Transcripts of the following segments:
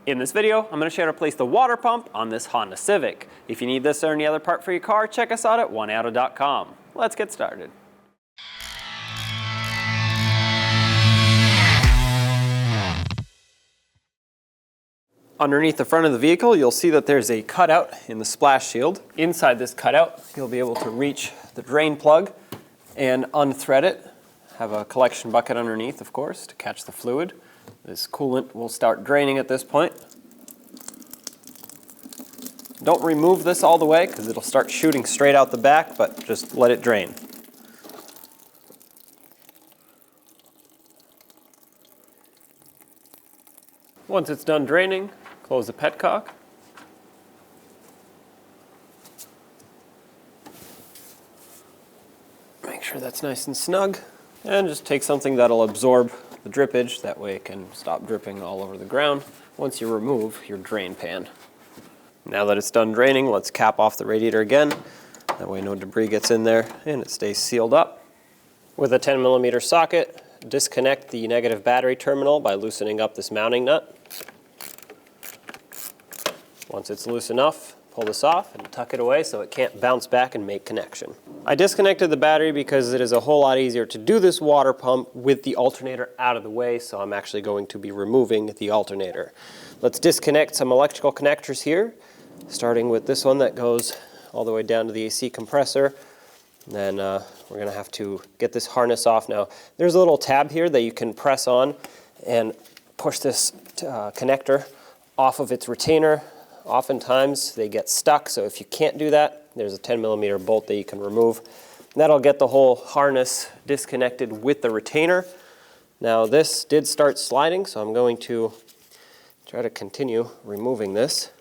In this video, I'm going to show you how to place the water pump on this Honda Civic. If you need this or any other part for your car, check us out at oneauto.com. Let's get started. Underneath the front of the vehicle, you'll see that there's a cutout in the splash shield. Inside this cutout, you'll be able to reach the drain plug and unthread it. Have a collection bucket underneath, of course, to catch the fluid. This coolant will start draining at this point. Don't remove this all the way because it'll start shooting straight out the back, but just let it drain. Once it's done draining, close the petcock. Make sure that's nice and snug. And just take something that'll absorb the drippage, that way it can stop dripping all over the ground once you remove your drain pan. Now that it's done draining, let's cap off the radiator again. That way no debris gets in there and it stays sealed up. With a 10mm socket, disconnect the negative battery terminal by loosening up this mounting nut. Once it's loose enough, pull this off and tuck it away so it can't bounce back and make connection. I disconnected the battery because it is a whole lot easier to do this water pump with the alternator out of the way, so I'm actually going to be removing the alternator. Let's disconnect some electrical connectors here, starting with this one that goes all the way down to the AC compressor. And then we're going to have to get this harness off. Now, there's a little tab here that you can press on and push this connector off of its retainer. Oftentimes they get stuck, so if you can't do that, there's a 10mm bolt that you can remove. And that'll get the whole harness disconnected with the retainer. Now this did start sliding, so I'm going to try to continue removing this.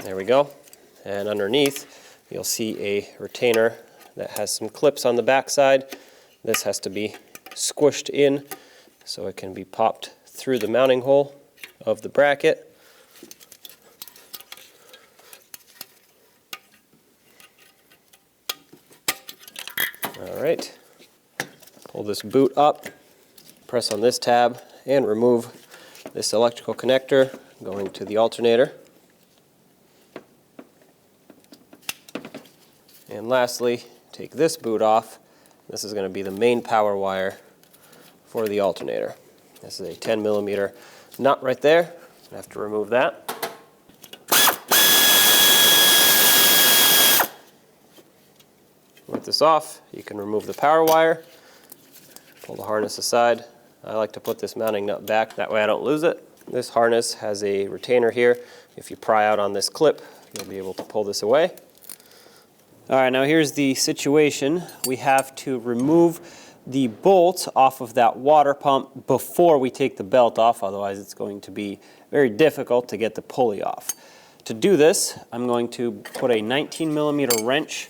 There we go. And underneath, you'll see a retainer that has some clips on the back side. This has to be squished in so it can be popped through the mounting hole of the bracket. Alright, pull this boot up, press on this tab, and remove this electrical connector going to the alternator. And lastly, take this boot off. This is going to be the main power wire for the alternator. This is a 10mm nut right there. I have to remove that. With this off, you can remove the power wire, pull the harness aside. I like to put this mounting nut back, that way I don't lose it. This harness has a retainer here. If you pry out on this clip, you'll be able to pull this away. Alright, now here's the situation. We have to remove the bolt off of that water pump before we take the belt off, otherwise it's going to be very difficult to get the pulley off. To do this, I'm going to put a 19mm wrench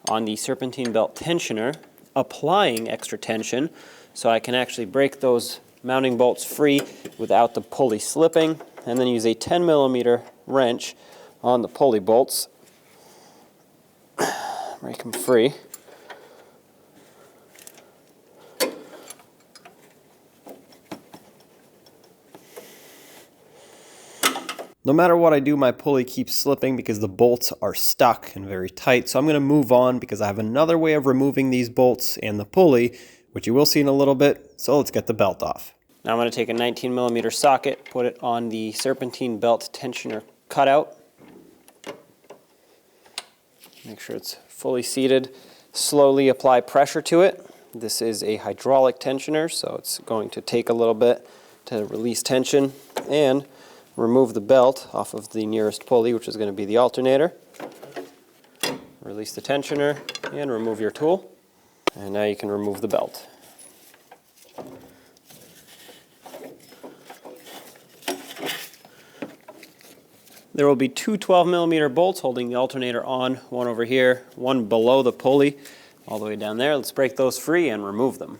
on the serpentine belt tensioner, applying extra tension so I can actually break those mounting bolts free without the pulley slipping, and then use a 10mm wrench on the pulley bolts, break them free. No matter what I do, my pulley keeps slipping because the bolts are stuck and very tight. So I'm going to move on because I have another way of removing these bolts and the pulley, which you will see in a little bit. So let's get the belt off. Now I'm going to take a 19mm socket, put it on the serpentine belt tensioner cutout. Make sure it's fully seated. Slowly apply pressure to it. This is a hydraulic tensioner, so it's going to take a little bit to release tension. And remove the belt off of the nearest pulley, which is going to be the alternator. Release the tensioner and remove your tool. And now you can remove the belt. There will be two 12mm bolts holding the alternator on, one over here, one below the pulley, all the way down there. Let's break those free and remove them.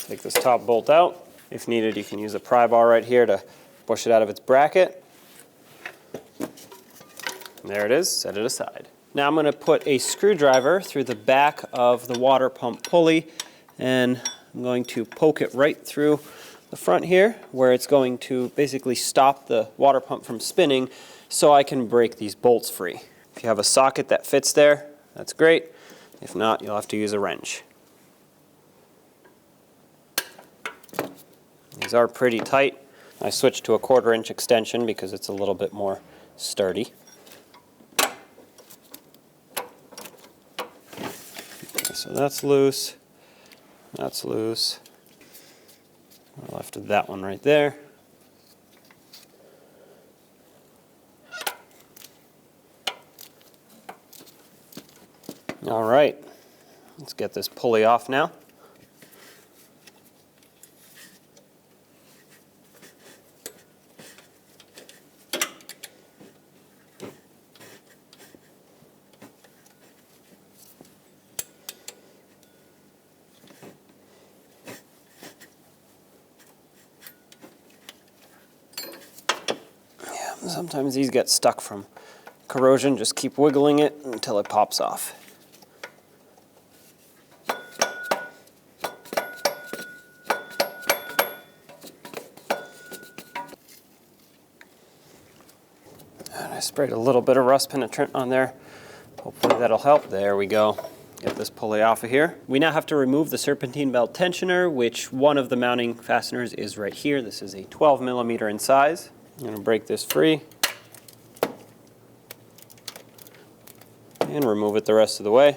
Take Take this top bolt out. If needed, you can use a pry bar right here to push it out of its bracket. There it is, set it aside. Now I'm going to put a screwdriver through the back of the water pump pulley, and I'm going to poke it right through the front here, where it's going to basically stop the water pump from spinning so I can break these bolts free. If you have a socket that fits there, that's great. If not, you'll have to use a wrench. These are pretty tight. I switched to a 1/4 inch extension because it's a little bit more sturdy. Okay, so that's loose. That's loose. We're left with that one right there. All right, let's get this pulley off now. Sometimes these get stuck from corrosion. Just keep wiggling it until it pops off. And I sprayed a little bit of rust penetrant on there. Hopefully that'll help. There we go. Get this pulley off of here. We now have to remove the serpentine belt tensioner, which one of the mounting fasteners is right here. This is a 12mm in size. I'm going to break this free and remove it the rest of the way.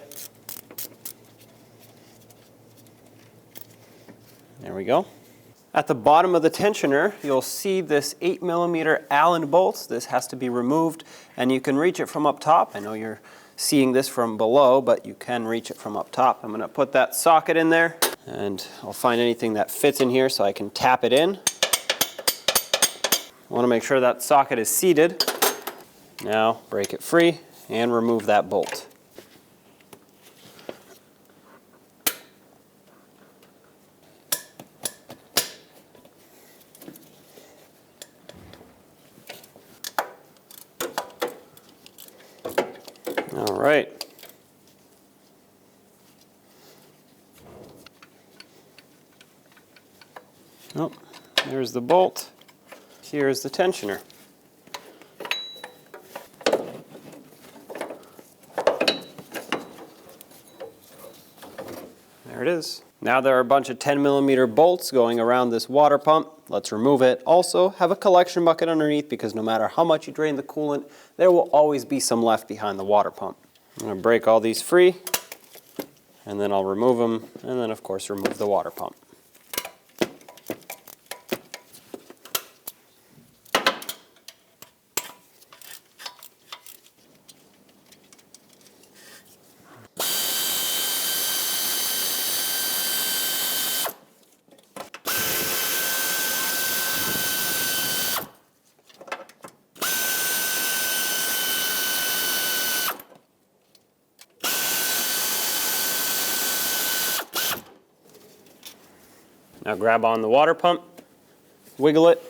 There we go. At the bottom of the tensioner, you'll see this 8mm Allen bolt. This has to be removed, and you can reach it from up top. I know you're seeing this from below, but you can reach it from up top. I'm going to put that socket in there, and I'll find anything that fits in here so I can tap it in. I want to make sure that socket is seated. Now break it free and remove that bolt. All right. Oh, there's the bolt. Here's the tensioner. There it is. Now there are a bunch of 10mm bolts going around this water pump. Let's remove it. Also, have a collection bucket underneath because no matter how much you drain the coolant, there will always be some left behind the water pump. I'm going to break all these free, and then I'll remove them, and then of course remove the water pump. Now grab on the water pump, wiggle it,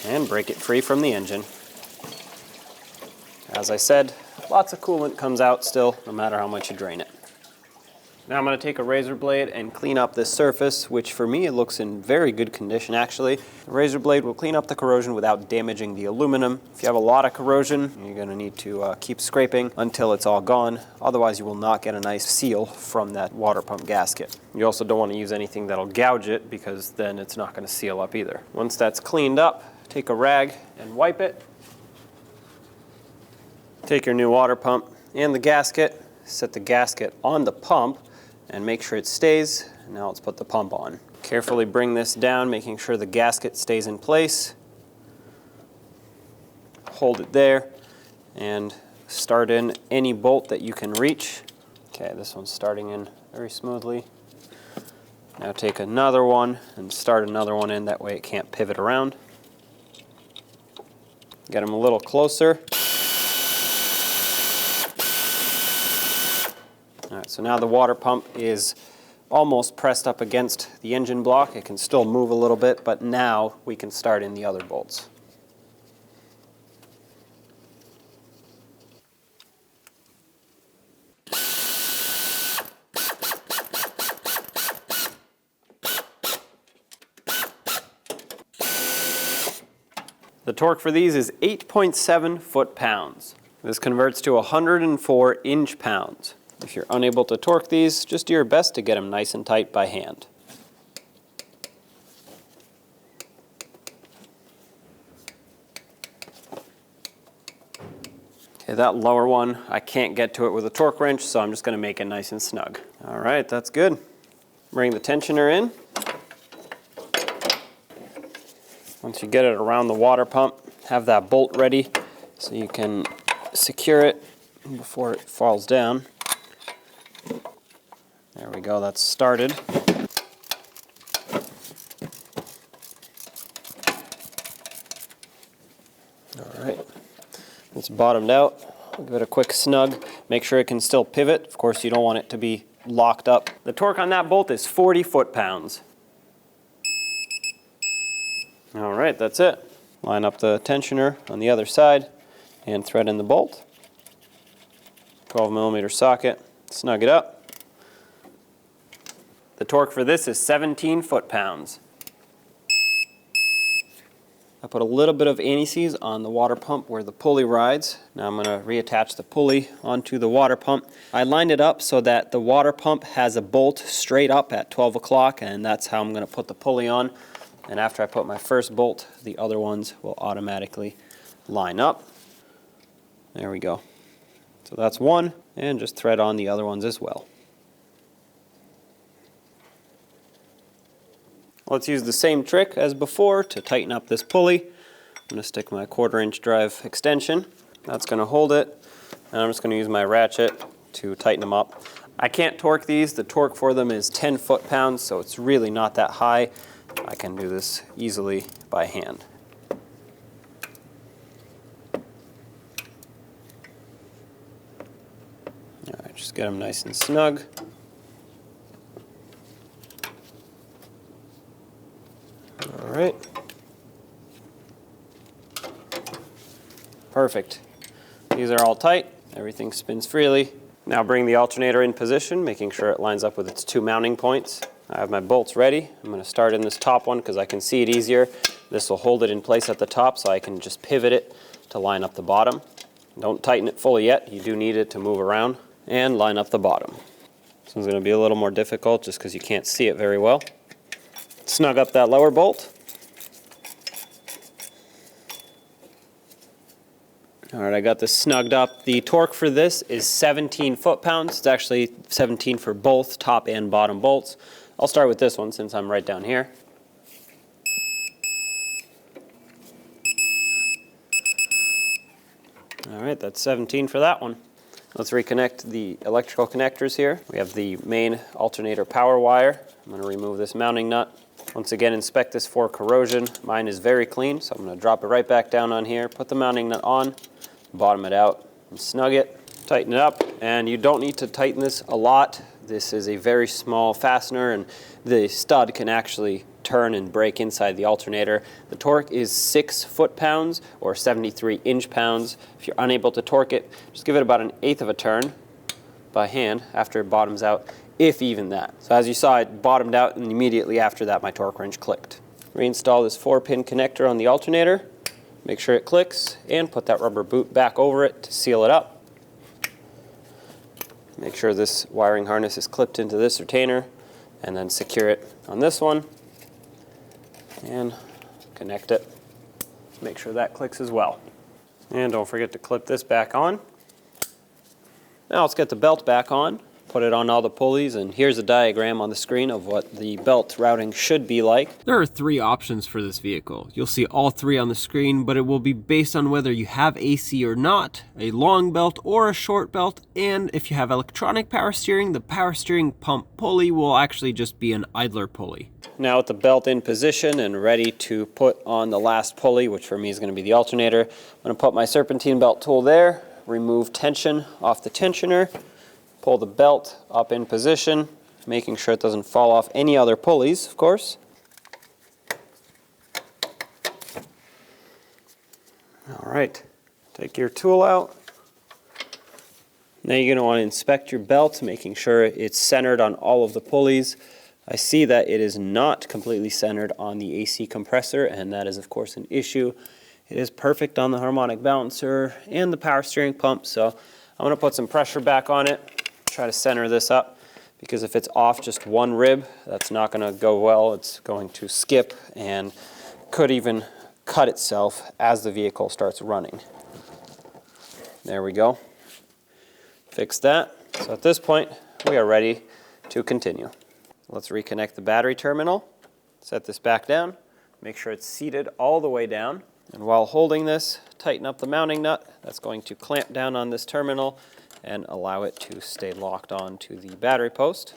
and break it free from the engine. As I said, lots of coolant comes out still, no matter how much you drain it. Now I'm going to take a razor blade and clean up this surface, which for me it looks in very good condition actually. The razor blade will clean up the corrosion without damaging the aluminum. If you have a lot of corrosion, you're going to need to keep scraping until it's all gone. Otherwise you will not get a nice seal from that water pump gasket. You also don't want to use anything that'll gouge it because then it's not going to seal up either. Once that's cleaned up, take a rag and wipe it. Take your new water pump and the gasket, set the gasket on the pump, and make sure it stays. Now let's put the pump on. Carefully bring this down, making sure the gasket stays in place. Hold it there and start in any bolt that you can reach. Okay, this one's starting in very smoothly. Now take another one and start another one in, that way it can't pivot around. Get them a little closer. All right, so now the water pump is almost pressed up against the engine block. It can still move a little bit, but now we can start in the other bolts. The torque for these is 8.7 foot-pounds. This converts to 104 inch-pounds. If you're unable to torque these, just do your best to get them nice and tight by hand. Okay, that lower one, I can't get to it with a torque wrench, so I'm just going to make it nice and snug. All right, that's good. Bring the tensioner in. Once you get it around the water pump, have that bolt ready so you can secure it before it falls down. There we go, that's started. All right, it's bottomed out. Give it a quick snug. Make sure it can still pivot. Of course, you don't want it to be locked up. The torque on that bolt is 40 foot-pounds. All right, that's it. Line up the tensioner on the other side and thread in the bolt. 12mm socket, snug it up. The torque for this is 17 foot-pounds. I put a little bit of anti-seize on the water pump where the pulley rides. Now I'm going to reattach the pulley onto the water pump. I lined it up so that the water pump has a bolt straight up at 12 o'clock, and that's how I'm going to put the pulley on. And after I put my first bolt, the other ones will automatically line up. There we go. So that's one, and just thread on the other ones as well. Let's use the same trick as before to tighten up this pulley. I'm going to stick my 1/4-inch drive extension. That's going to hold it, and I'm just going to use my ratchet to tighten them up. I can't torque these. The torque for them is 10 foot-pounds, so it's really not that high. I can do this easily by hand. All right, just get them nice and snug. All right. Perfect. These are all tight. Everything spins freely. Now bring the alternator in position, making sure it lines up with its 2 mounting points. I have my bolts ready. I'm going to start in this top one because I can see it easier. This will hold it in place at the top so I can just pivot it to line up the bottom. Don't tighten it fully yet. You do need it to move around. And line up the bottom. This one's going to be a little more difficult just because you can't see it very well. Snug up that lower bolt. All right, I got this snugged up. The torque for this is 17 foot-pounds. It's actually 17 for both top and bottom bolts. I'll start with this one since I'm right down here. All right, that's 17 for that one. Let's reconnect the electrical connectors here. We have the main alternator power wire. I'm going to remove this mounting nut. Once again, inspect this for corrosion. Mine is very clean, so I'm going to drop it right back down on here, put the mounting nut on, bottom it out, and snug it, tighten it up. And you don't need to tighten this a lot. This is a very small fastener, and the stud can actually turn and break inside the alternator. The torque is 6 foot-pounds or 73 inch-pounds. If you're unable to torque it, just give it about 1/8 of a turn by hand after it bottoms out, if even that. So as you saw, it bottomed out, and immediately after that my torque wrench clicked. Reinstall this 4-pin connector on the alternator, make sure it clicks, and put that rubber boot back over it to seal it up. Make sure this wiring harness is clipped into this retainer, and then secure it on this one, and connect it. Make sure that clicks as well. And don't forget to clip this back on. Now let's get the belt back on, put it on all the pulleys, and here's a diagram on the screen of what the belt routing should be like. There are 3 options for this vehicle. You'll see all 3 on the screen, but it will be based on whether you have AC or not, a long belt or a short belt, and if you have electronic power steering, the power steering pump pulley will actually just be an idler pulley. Now with the belt in position and ready to put on the last pulley, which for me is going to be the alternator, I'm going to put my serpentine belt tool there, remove tension off the tensioner, pull the belt up in position, making sure it doesn't fall off any other pulleys, of course. All right, take your tool out. Now you're going to want to inspect your belt, making sure it's centered on all of the pulleys. I see that it is not completely centered on the AC compressor, and that is of course an issue. It is perfect on the harmonic balancer and the power steering pump, so I'm going to put some pressure back on it, try to center this up, because if it's off just one rib, that's not going to go well. It's going to skip and could even cut itself as the vehicle starts running. There we go. Fix that. So at this point, we are ready to continue. Let's reconnect the battery terminal. Set this back down. Make sure it's seated all the way down. And while holding this, tighten up the mounting nut. That's going to clamp down on this terminal and allow it to stay locked on to the battery post.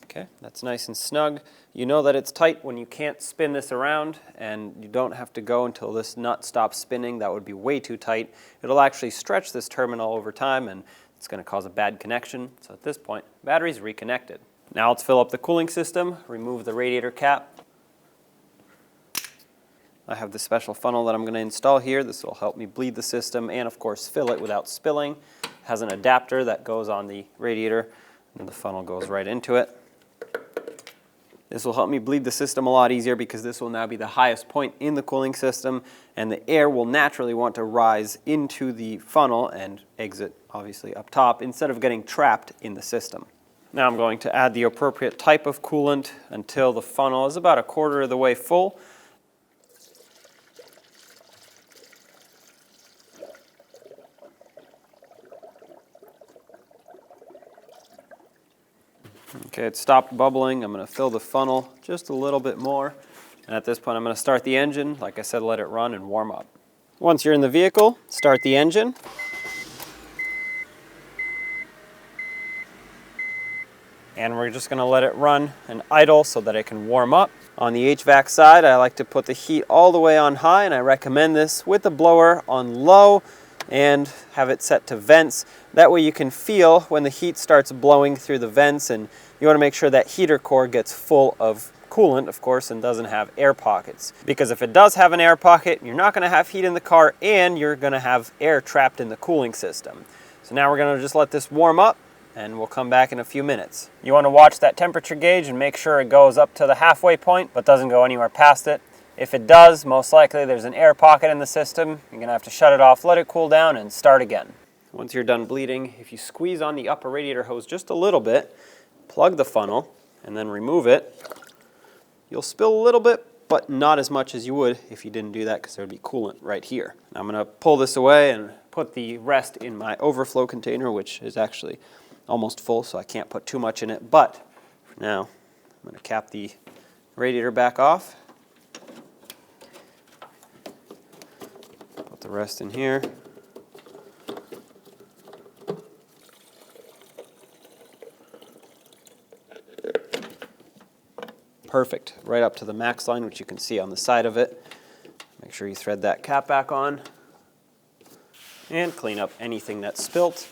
Okay, that's nice and snug. You know that it's tight when you can't spin this around, and you don't have to go until this nut stops spinning. That would be way too tight. It'll actually stretch this terminal over time, and it's going to cause a bad connection. So at this point, battery's reconnected. Now let's fill up the cooling system, remove the radiator cap. I have the special funnel that I'm going to install here. This will help me bleed the system and of course fill it without spilling. It has an adapter that goes on the radiator, and the funnel goes right into it. This will help me bleed the system a lot easier because this will now be the highest point in the cooling system, and the air will naturally want to rise into the funnel and exit obviously up top instead of getting trapped in the system. Now I'm going to add the appropriate type of coolant until the funnel is about a quarter of the way full. Okay, it stopped bubbling. I'm going to fill the funnel just a little bit more. And at this point, I'm going to start the engine. Like I said, let it run and warm up. Once you're in the vehicle, start the engine. And we're just going to let it run and idle so that it can warm up. On the HVAC side, I like to put the heat all the way on high, and I recommend this with the blower on low and have it set to vents. That way you can feel when the heat starts blowing through the vents, and you want to make sure that heater core gets full of coolant, of course, and doesn't have air pockets. Because if it does have an air pocket, you're not going to have heat in the car and you're going to have air trapped in the cooling system. So now we're going to just let this warm up, and we'll come back in a few minutes. You want to watch that temperature gauge and make sure it goes up to the halfway point but doesn't go anywhere past it. If it does, most likely there's an air pocket in the system. You're going to have to shut it off, let it cool down, and start again. Once you're done bleeding, if you squeeze on the upper radiator hose just a little bit, plug the funnel, and then remove it, you'll spill a little bit, but not as much as you would if you didn't do that, because there would be coolant right here. Now I'm going to pull this away and put the rest in my overflow container, which is actually almost full, so I can't put too much in it. But for now, I'm going to cap the radiator back off. Put the rest in here. Perfect, right up to the max line, which you can see on the side of it. Make sure you thread that cap back on and clean up anything that's spilt.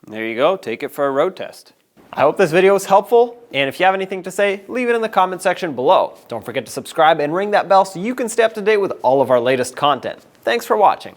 There you go, take it for a road test. I hope this video was helpful, and if you have anything to say, leave it in the comment section below. Don't forget to subscribe and ring that bell so you can stay up to date with all of our latest content. Thanks for watching.